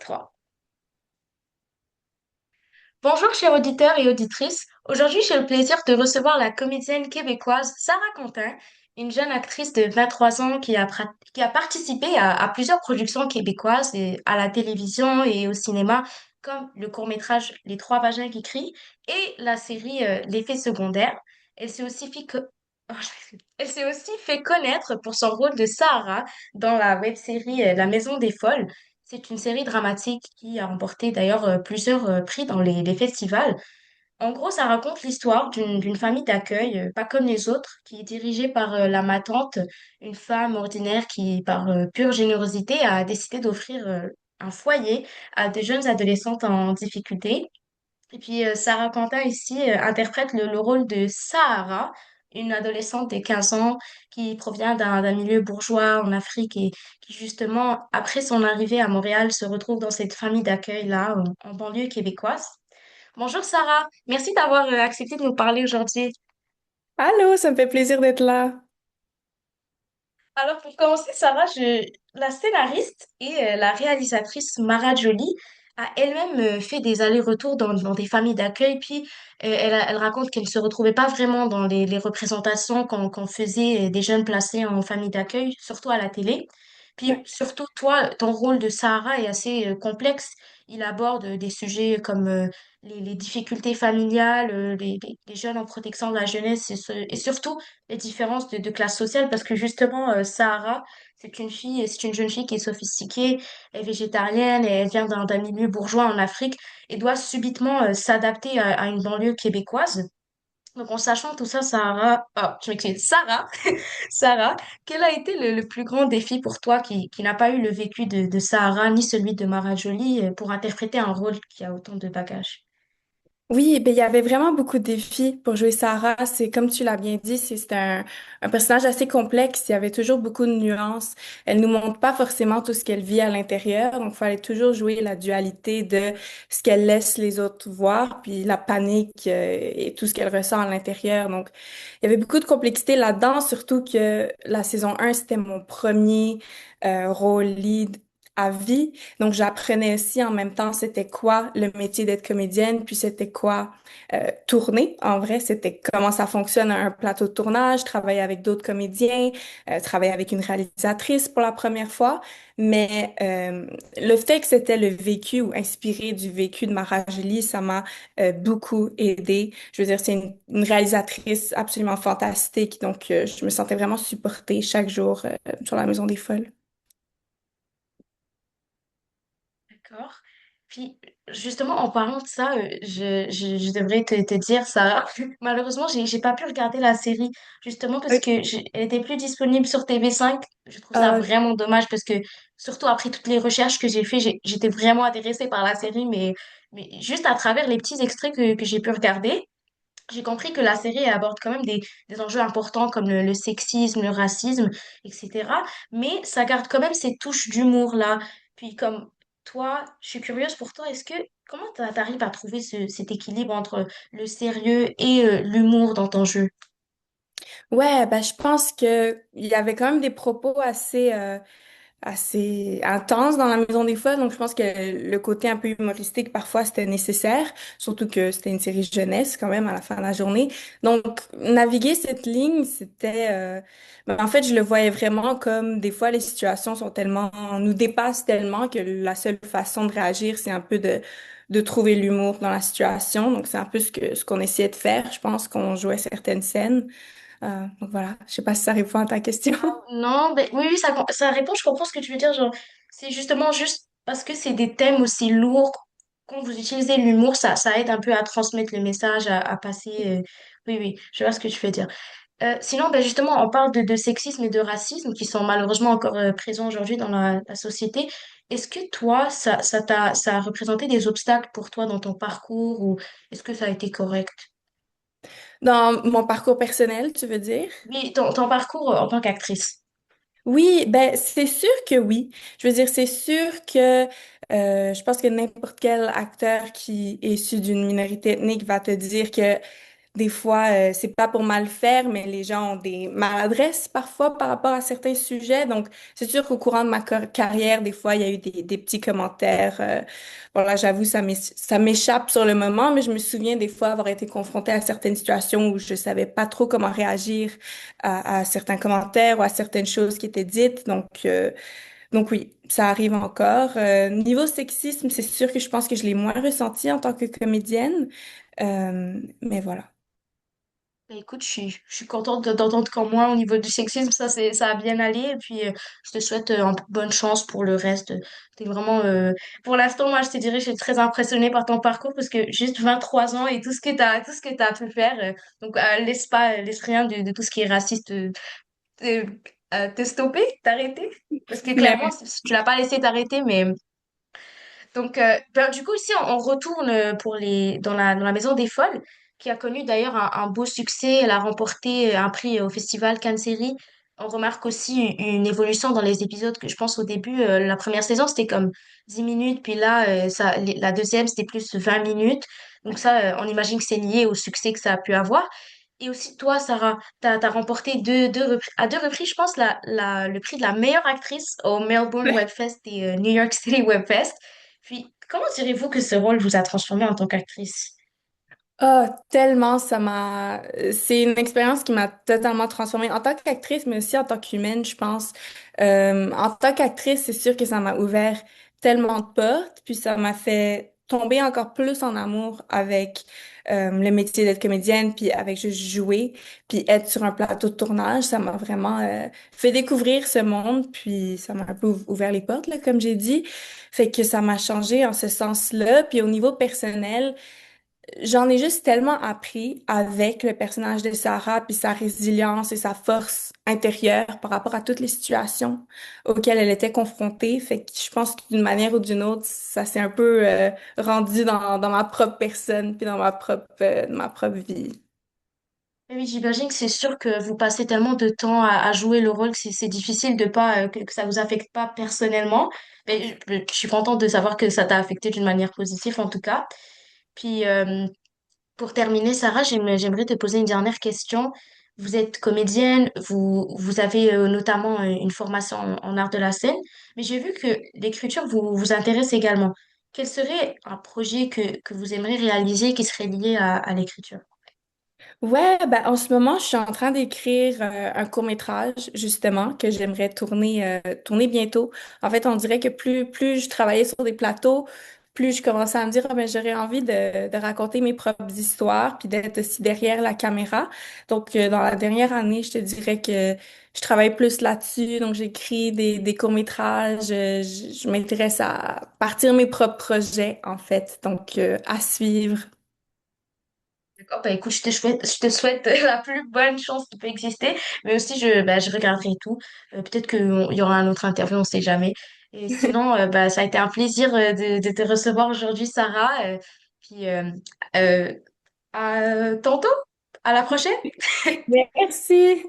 3. Bonjour chers auditeurs et auditrices. Aujourd'hui, j'ai le plaisir de recevoir la comédienne québécoise Sarah Quentin, une jeune actrice de 23 ans qui a participé à plusieurs productions québécoises et à la télévision et au cinéma, comme le court-métrage Les Trois Vagins qui crient et la série L'effet secondaire. Elle s'est aussi fait, co- Oh, je m'excuse. Elle s'est aussi fait connaître pour son rôle de Sarah dans la web-série La Maison des Folles. C'est une série dramatique qui a remporté d'ailleurs plusieurs prix dans les festivals. En gros, ça raconte l'histoire d'une famille d'accueil, pas comme les autres, qui est dirigée par ma tante, une femme ordinaire qui, par pure générosité, a décidé d'offrir un foyer à des jeunes adolescentes en difficulté. Et puis, Sarah Quentin ici interprète le rôle de Sahara, une adolescente de 15 ans qui provient d'un milieu bourgeois en Afrique et qui, justement, après son arrivée à Montréal, se retrouve dans cette famille d'accueil-là, en banlieue québécoise. Bonjour Sarah, merci d'avoir accepté de nous parler aujourd'hui. Allô, ça me fait plaisir d'être là. Alors pour commencer, la scénariste et la réalisatrice Mara Jolie a elle-même fait des allers-retours dans des familles d'accueil, puis elle raconte qu'elle ne se retrouvait pas vraiment dans les représentations qu'on faisait des jeunes placés en famille d'accueil, surtout à la télé. Puis Ouais. surtout, toi, ton rôle de Sarah est assez complexe. Il aborde des sujets comme les difficultés familiales, les jeunes en protection de la jeunesse et surtout les différences de classe sociale parce que justement, Sahara, c'est une jeune fille qui est sophistiquée, elle est végétarienne et elle vient d'un milieu bourgeois en Afrique et doit subitement s'adapter à une banlieue québécoise. Donc, en sachant tout ça, je m'excuse, Sarah, quel a été le plus grand défi pour toi qui n'a pas eu le vécu de Sahara ni celui de Mara Jolie pour interpréter un rôle qui a autant de bagages? Oui, ben, il y avait vraiment beaucoup de défis pour jouer Sarah. C'est comme tu l'as bien dit, c'est un personnage assez complexe. Il y avait toujours beaucoup de nuances. Elle nous montre pas forcément tout ce qu'elle vit à l'intérieur. Donc, il fallait toujours jouer la dualité de ce qu'elle laisse les autres voir, puis la panique, et tout ce qu'elle ressent à l'intérieur. Donc, il y avait beaucoup de complexité là-dedans, surtout que la saison 1, c'était mon premier rôle lead à vie. Donc, j'apprenais aussi en même temps c'était quoi le métier d'être comédienne, puis c'était quoi tourner. En vrai, c'était comment ça fonctionne un plateau de tournage, travailler avec d'autres comédiens, travailler avec une réalisatrice pour la première fois. Mais le fait que c'était le vécu ou inspiré du vécu de Mara Jolie, ça m'a beaucoup aidé. Je veux dire, c'est une réalisatrice absolument fantastique. Donc, je me sentais vraiment supportée chaque jour sur la Maison des Folles. D'accord. Puis, justement, en parlant de ça, je devrais te dire, Sarah, malheureusement, j'ai pas pu regarder la série, justement parce que elle était plus disponible sur TV5. Je trouve ça Euh, vraiment dommage parce que, surtout après toutes les recherches que j'ai fait, j'étais vraiment intéressée par la série, mais juste à travers les petits extraits que j'ai pu regarder, j'ai compris que la série aborde quand même des enjeux importants comme le sexisme, le racisme, etc. Mais ça garde quand même ces touches d'humour là. Puis comme toi, je suis curieuse pour toi, comment t'arrives à trouver cet équilibre entre le sérieux et l'humour dans ton jeu? Ouais, ben, je pense que il y avait quand même des propos assez intenses dans la Maison des Folles, donc je pense que le côté un peu humoristique, parfois, c'était nécessaire, surtout que c'était une série jeunesse quand même à la fin de la journée. Donc, naviguer cette ligne, ben, en fait, je le voyais vraiment comme des fois, les situations sont tellement, nous dépassent tellement que la seule façon de réagir, c'est un peu de trouver l'humour dans la situation. Donc, c'est un peu ce qu'on essayait de faire, je pense, qu'on jouait certaines scènes. Donc voilà, je sais pas si ça répond à ta question. Non, ben oui, oui, ça répond, je comprends ce que tu veux dire. Genre, c'est justement juste parce que c'est des thèmes aussi lourds. Quand vous utilisez l'humour, ça aide un peu à transmettre le message, à passer. Oui, oui, je vois ce que tu veux dire. Sinon, ben justement, on parle de sexisme et de racisme qui sont malheureusement encore présents aujourd'hui dans la société. Est-ce que toi, ça a représenté des obstacles pour toi dans ton parcours ou est-ce que ça a été correct? Dans mon parcours personnel, tu veux dire? Oui, ton parcours en tant qu'actrice. Oui, ben c'est sûr que oui. Je veux dire, c'est sûr que je pense que n'importe quel acteur qui est issu d'une minorité ethnique va te dire que des fois, c'est pas pour mal faire, mais les gens ont des maladresses parfois par rapport à certains sujets. Donc, c'est sûr qu'au courant de ma carrière, des fois, il y a eu des petits commentaires. Bon, là, j'avoue, ça m'échappe sur le moment, mais je me souviens des fois avoir été confrontée à certaines situations où je savais pas trop comment réagir à certains commentaires ou à certaines choses qui étaient dites. Donc oui, ça arrive encore. Niveau sexisme, c'est sûr que je pense que je l'ai moins ressenti en tant que comédienne. Mais voilà. Bah, écoute, je suis contente d'entendre qu'en moi, au niveau du sexisme, ça a bien allé. Et puis, je te souhaite bonne chance pour le reste. T'es vraiment, pour l'instant, moi, je te dirais, je suis très impressionnée par ton parcours parce que juste 23 ans et tout ce que t'as pu faire. Donc, laisse rien de tout ce qui est raciste te, te stopper, t'arrêter. Parce que clairement, Mais tu l'as pas laissé t'arrêter, mais donc, ben, du coup, ici, on retourne dans la Maison des Folles, qui a connu d'ailleurs un beau succès. Elle a remporté un prix au Festival Cannes Série. On remarque aussi une évolution dans les épisodes que je pense au début, la première saison, c'était comme 10 minutes, puis là, la deuxième, c'était plus 20 minutes. Donc ça, on imagine que c'est lié au succès que ça a pu avoir. Et aussi, toi, Sarah, t'as remporté à deux reprises, je pense, le prix de la meilleure actrice au Melbourne Webfest et New York City Webfest. Puis, comment direz-vous que ce rôle vous a transformé en tant qu'actrice? ah, tellement, c'est une expérience qui m'a totalement transformée en tant qu'actrice, mais aussi en tant qu'humaine, je pense. En tant qu'actrice, c'est sûr que ça m'a ouvert tellement de portes, puis ça m'a fait tomber encore plus en amour avec le métier d'être comédienne, puis avec juste jouer, puis être sur un plateau de tournage. Ça m'a vraiment fait découvrir ce monde, puis ça m'a un peu ouvert les portes, là, comme j'ai dit. Fait que ça m'a changé en ce sens-là. Puis au niveau personnel, j'en ai juste tellement appris avec le personnage de Sarah, puis sa résilience et sa force intérieure par rapport à toutes les situations auxquelles elle était confrontée. Fait que je pense que d'une manière ou d'une autre, ça s'est un peu rendu dans ma propre personne, puis dans ma propre vie. Eh oui, j'imagine que c'est sûr que vous passez tellement de temps à jouer le rôle que c'est difficile de pas, que ça vous affecte pas personnellement. Mais je suis contente de savoir que ça t'a affecté d'une manière positive en tout cas. Puis, pour terminer, Sarah, j'aimerais te poser une dernière question. Vous êtes comédienne, vous avez notamment une formation en art de la scène, mais j'ai vu que l'écriture vous intéresse également. Quel serait un projet que vous aimeriez réaliser qui serait lié à l'écriture? Ouais, ben en ce moment, je suis en train d'écrire un court-métrage, justement, que j'aimerais tourner bientôt. En fait, on dirait que plus je travaillais sur des plateaux, plus je commençais à me dire, ah, ben, j'aurais envie de raconter mes propres histoires, puis d'être aussi derrière la caméra. Donc, dans la dernière année, je te dirais que je travaille plus là-dessus. Donc, j'écris des courts-métrages, je m'intéresse à partir mes propres projets, en fait. Donc, à suivre. D'accord, bah écoute, je te souhaite la plus bonne chance qui peut exister, mais aussi je regarderai tout. Peut-être qu'il y aura un autre interview, on sait jamais. Et sinon, bah, ça a été un plaisir de te recevoir aujourd'hui, Sarah. Puis euh, à tantôt, à la prochaine. Merci.